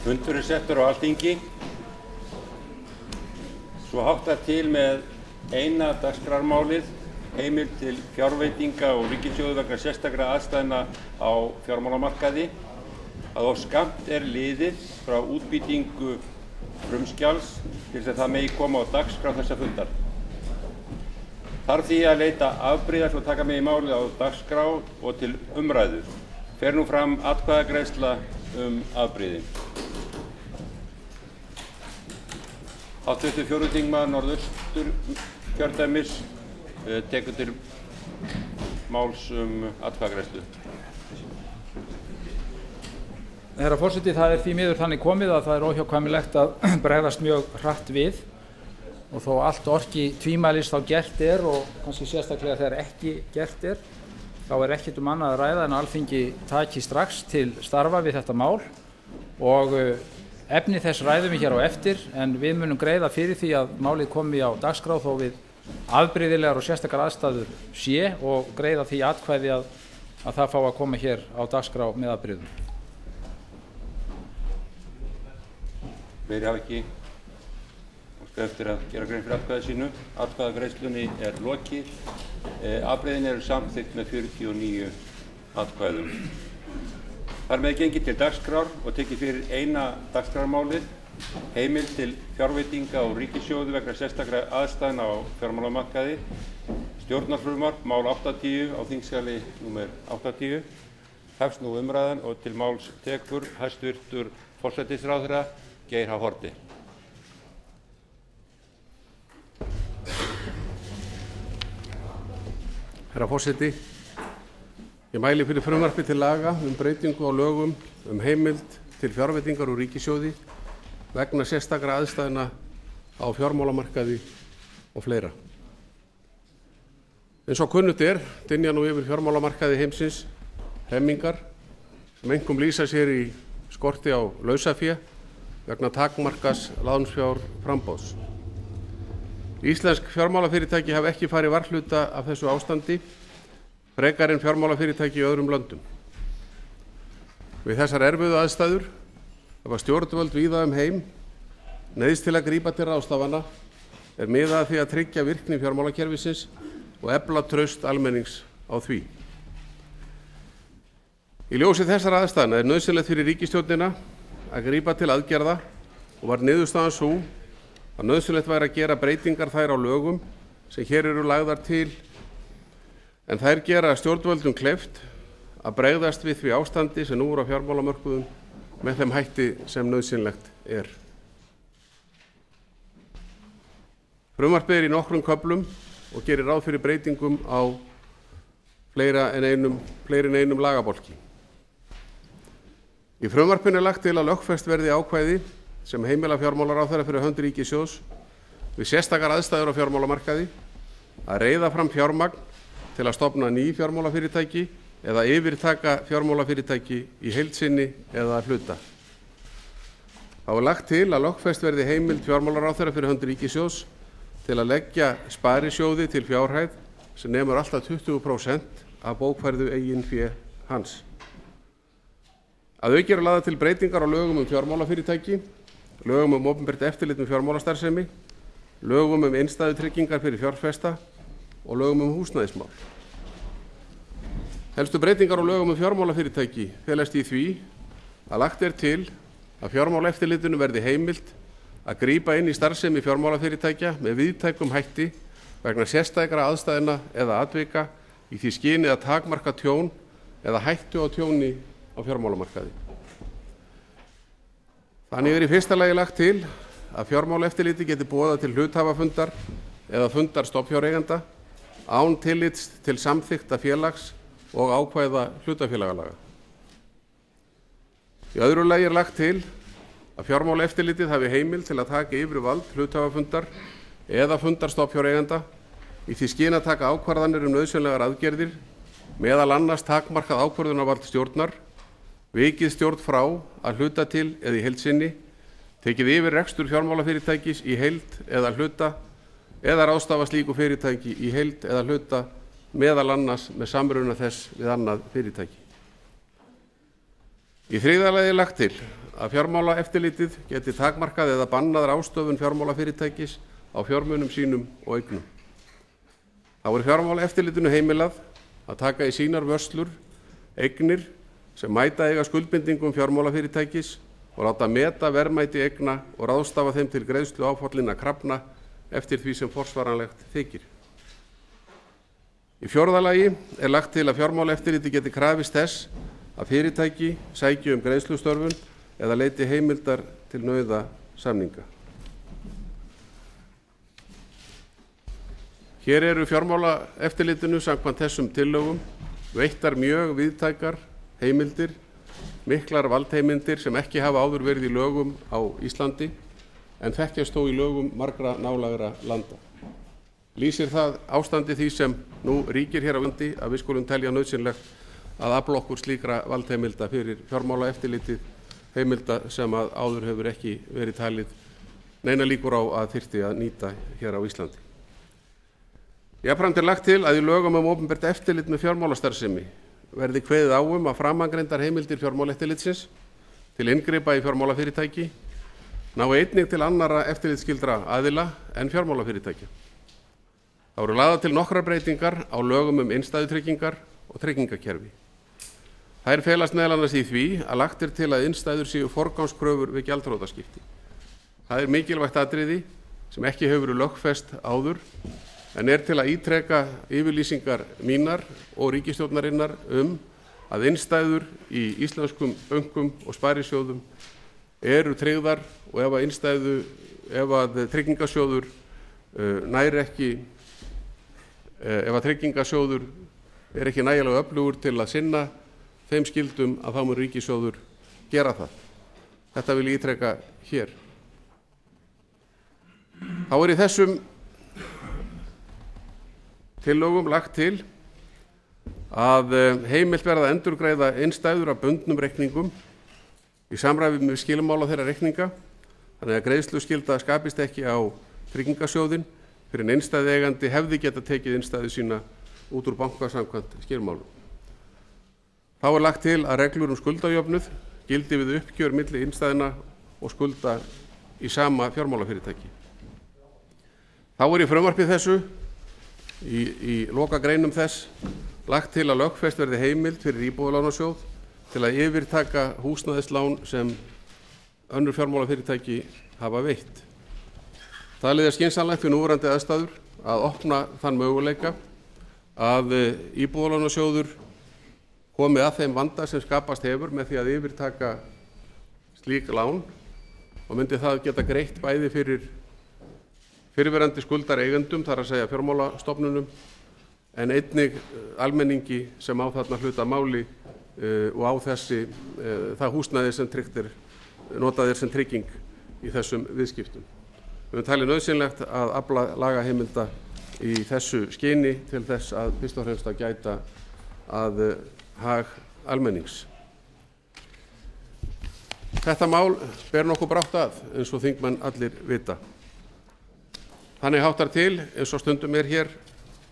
Fundur settur á Alþingi. Svo háttar til með eina dagskrármálið, heimild til fjárveitinga og ríkissjóði vegna sérstakra aðstæðna á fjármálamarkaði, að of skammt liðið frá útbýtingu frumskjals til þess að það megi koma á dagskrá þessa fundar. Þarf því að leita afbrigða svo taka megi málið á dagskrá og til umræðu. Fer nú fram atkvæðagreiðsla afbrigðin. Hv. 4. þingmaður Norðausturkjördæmis tekur til máls atkvæðagreiðslu. Herra forseti, það því miður þannig komið að það óhjákvæmilegt að bregðast mjög hratt við og þó allt orki tvímælis þá gert og kannski sérstaklega þegar ekki gert þá ekkert annað að ræða en að Alþingi taki strax til starfa við þetta mál og efni þess ræðum við hér á eftir, en við munum greiða fyrir því að málið komi á dagskrá þó við afbrigðilegar og sérstakar aðstæður sé, og greiða því atkvæði að það fái að koma hér á dagskrá með afbrigðum. Fleiri hafa ekki óskað eftir að gera grein fyrir atkvæði sínu. Atkvæðagreiðslunni lokið. Afbrigðin eru samþykkt með 49 atkvæðum. Þar með gengið til dagskrár og tekið fyrir eina dagskrármálið, heimild til fjárveitinga og ríkissjóði vegna sérstakra aðstæðna á fjármálamarkaði, stjórnarfrumvarp mál 80 á þingskjali nr. 80. Hefst nú umræðan og til máls tekur hæstvirtur forsætisráðherra Geir H. Haarde. Herra forseti, ég mæli fyrir frumvarpi til laga breytingu á lögum heimild til fjárveitingar úr ríkissjóði vegna sérstakra aðstæðna á fjármálamarkaði og fleira. Eins og kunnugt dynja nú yfir fjármálamarkaði heimsins hremmingar sem einkum lýsa sér í skorti á lausafé vegna takmarkaðs lánsfjárframboðs. Íslensk fjármálafyrirtæki hafa ekki farið varhluta af þessu ástandi, frekar en fjármálafyrirtæki í öðrum löndum. Við þessar erfiðu aðstæður hafa stjórnvöld víða heim neyðst til að grípa til ráðstafana miðað að því að tryggja virkni fjármálakerfisins og efla traust almennings á því. Í ljósi þessara aðstæðna nauðsynlegt fyrir ríkisstjórnina að grípa til aðgerða og var niðurstaðan sú að nauðsynlegt væri að gera breytingar þær á lögum sem hér eru lagðar til, en þær gera stjórnvöldum kleift að bregðast við því ástandi sem nú á fjármálamörkuðum með þeim hætti sem nauðsynlegt Frumvarpið í nokkrum köflum og gerir ráð fyrir breytingum á fleiri en einum lagabálki. Í frumvarpinu lagt til að lögfest verði ákvæði sem heimila fjármálaráðherra fyrir hönd ríkissjóðs við sérstakar aðstæður á fjármálamarkaði að reiða fram fjármagn til að stofna ný fjármálafyrirtæki eða yfirtaka fjármálafyrirtæki í heild sinni eða að hluta. Þá lagt til að lögfest verði heimild fjármálaráðherra fyrir hönd ríkissjóðs til að leggja sparisjóði til fjárhæð sem nemur allt að 20% af bókfærðu eigin fé hans. Að auki eru lagðar til breytingar á lögum fjármálafyrirtæki, lögum opinbert eftirlit með fjármálastarfsemi, lögum innstæðutryggingar fyrir fjárfesta og lögum húsnæðismál. Helstu breytingar á lögum fjármálafyrirtæki felast í því að lagt til að fjármálaeftirlitinu verði heimilt að grípa inn í starfsemi fjármálafyrirtækja með víðtækum hætti vegna sérstakra aðstæðna eða atvika í því skyni að takmarka tjón eða hættu á tjóni á fjármálamarkaði. Þannig í fyrsta lagi lagt til að fjármálaeftirliti geti boðað til hluthafafundar eða fundar stofnfjáreigenda án tillits til samþykkta félags og ákvæða hlutafélagalaga. Í öðru lagi lagt til að fjármálaeftirlitið hafi heimild til að taka yfir vald hluthafafundar eða fundar stofnfjáreigenda í því skyni að taka ákvarðanir nauðsynlegar aðgerðir, meðal annars takmarkað ákvörðunarvald stjórnar, vikið stjórn frá að hluta til eða í heild sinni, tekið yfir rekstur fjármálafyrirtækis í heild eða hluta eða ráðstafa slíku fyrirtæki í heild eða hluta, meðal annars með samruna þess við annað fyrirtæki. Í þriðja lagi lagt til að fjármálaeftirlitið geti takmarkað eða bannað ráðstöfun fjármálafyrirtækis á fjármunum sínum og eignum. Þá er fjármálaeftirlitinu heimilað að taka í sínar vörslur eignir sem mæta eiga skuldbindingum fjármálafyrirtækis og láta meta verðmæti eigna og ráðstafa þeim til greiðslu áfallinna krafna eftir því sem forsvaranlegt þykir. Í fjórða lagi er lagt til að fjármálaeftirlitið geti krafist þess að fyrirtæki sæki greiðslustörfun eða leiti heimildar til nauðasamninga. Hér eru fjármálaeftirlitinu samkvæmt þessum tillögum veittar mjög víðtækar heimildir, miklar valdheimildir sem ekki hafa áður verið í lögum á Íslandi en þekkjast þó í lögum margra nálægra landa. Lýsir það ástandi því sem nú ríkir hér á landi að við skulum telja nauðsynlegt að afla okkur slíkra valdheimilda fyrir fjármálaeftirlitið, heimilda sem að áður hefur ekki verið talið neina líkur á að þyrfti að nýta hér á Íslandi. Jafnframt er lagt til að í lögum opinbert eftirlit með fjármálastarfsemi verði kveðið á að framangreindar heimildir fjármálaeftirlitsins til inngripa í fjármálafyrirtæki nái einnig til annarra eftirlitsskyldra aðila en fjármálafyrirtækja. Þá eru lagðar til nokkrar breytingar á lögum innstæðutryggingar og tryggingakerfi. Þær felast meðal annars í því að lagt er til að innstæður séu forgangskröfur við gjaldþrotaskipti. Það er mikilvægt atriði sem ekki hefur verið lögfest áður en er til að ítreka yfirlýsingar mínar og ríkisstjórnarinnar að innstæður í íslenskum bönkum og sparisjóðum eru tryggðar og ef að tryggingasjóður nær ekki ef að tryggingasjóður er ekki nægilega öflugur til að sinna þeim skyldum að þá mun ríkissjóður gera það. Þetta vil ég ítreka hér. Þá er í þessum tillögum lagt til að heimilt verði að endurgreiða innstæður af bundnum reikningum í samræmi með skilmála þeirra reikninga, þannig að greiðsluskylda skapist ekki á tryggingasjóðinn fyrir en innstæðueigandi hefði getað tekið innstæðu sína út úr banka samkvæmt skilmálum. Þá er lagt til að reglur skuldajöfnuð gildi við uppgjör milli innstæðna og skulda í sama fjármálafyrirtæki. Þá er í frumvarpi þessu í lokagreinum þess lagt til að lögfest verði heimild fyrir Íbúðalánasjóð til að yfirtaka húsnæðislán sem önnur fjármálafyrirtæki hafa veitt. Talið er skynsamlegt við núverandi aðstæður að opna þann möguleika að Íbúðalánasjóður komi að þeim vanda sem skapast hefur með því að yfirtaka slík lán og myndi það geta greitt bæði fyrir fyrrverandi skuldareigendum, þar að segja fjármálastofnunum, en einnig almenningi sem á þarna hluta máli og á það húsnæði sem notað er sem trygging í þessum viðskiptum. Við höfum talið nauðsynlegt að afla lagaheimilda í þessu skyni til þess að fyrst og fremst að gæta að hag almennings. Þetta mál ber nokkuð brátt að, eins og þingmenn allir vita. Þannig háttar til, eins og stundum er hér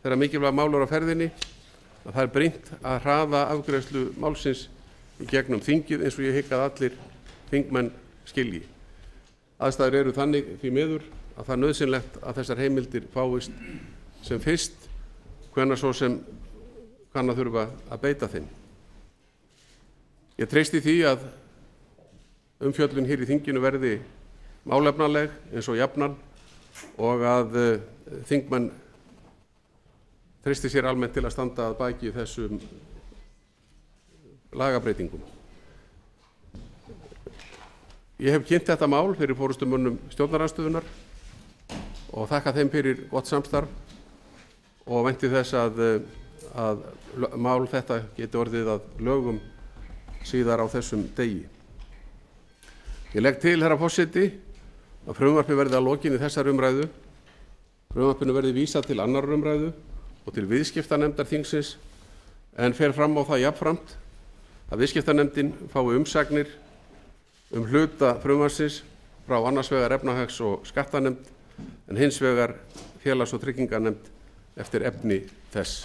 þegar mikilvæg mál eru á ferðinni, að það er brýnt að hraða afgreiðslu málsins í gegnum þingið eins og ég hygg að allir þingmenn skilji. Aðstæður eru þannig því miður að það er nauðsynlegt að þessar heimildir fáist sem fyrst, hvenær svo sem kann að þurfa að beita þeim. Ég treysti því að umfjöllun hér í þinginu verði málefnaleg eins og jafnan og að þingmenn treysti sér almennt til að standa að baki þessum lagabreitingum. Ég hef kynnt þetta mál fyrir forystumönnum stjórnarandstöðunnar og þakka þeim fyrir gott samstarf og vænti þess að mál þetta geti orðið að lögum síðar á þessum degi. Ég legg til, herra forseti, að frumvarpi verði að lokinni þessar umræðu, frumvarpinu verði vísað til annarrar umræðu og til viðskiptanefndar þingsins en fer fram á það jafnframt að viðskiptanefndin fái umsagnir hluta frumvarpsins frá annars vegar efnahags- og skattanefnd en hins vegar félags- og trygginganefnd eftir efni þess.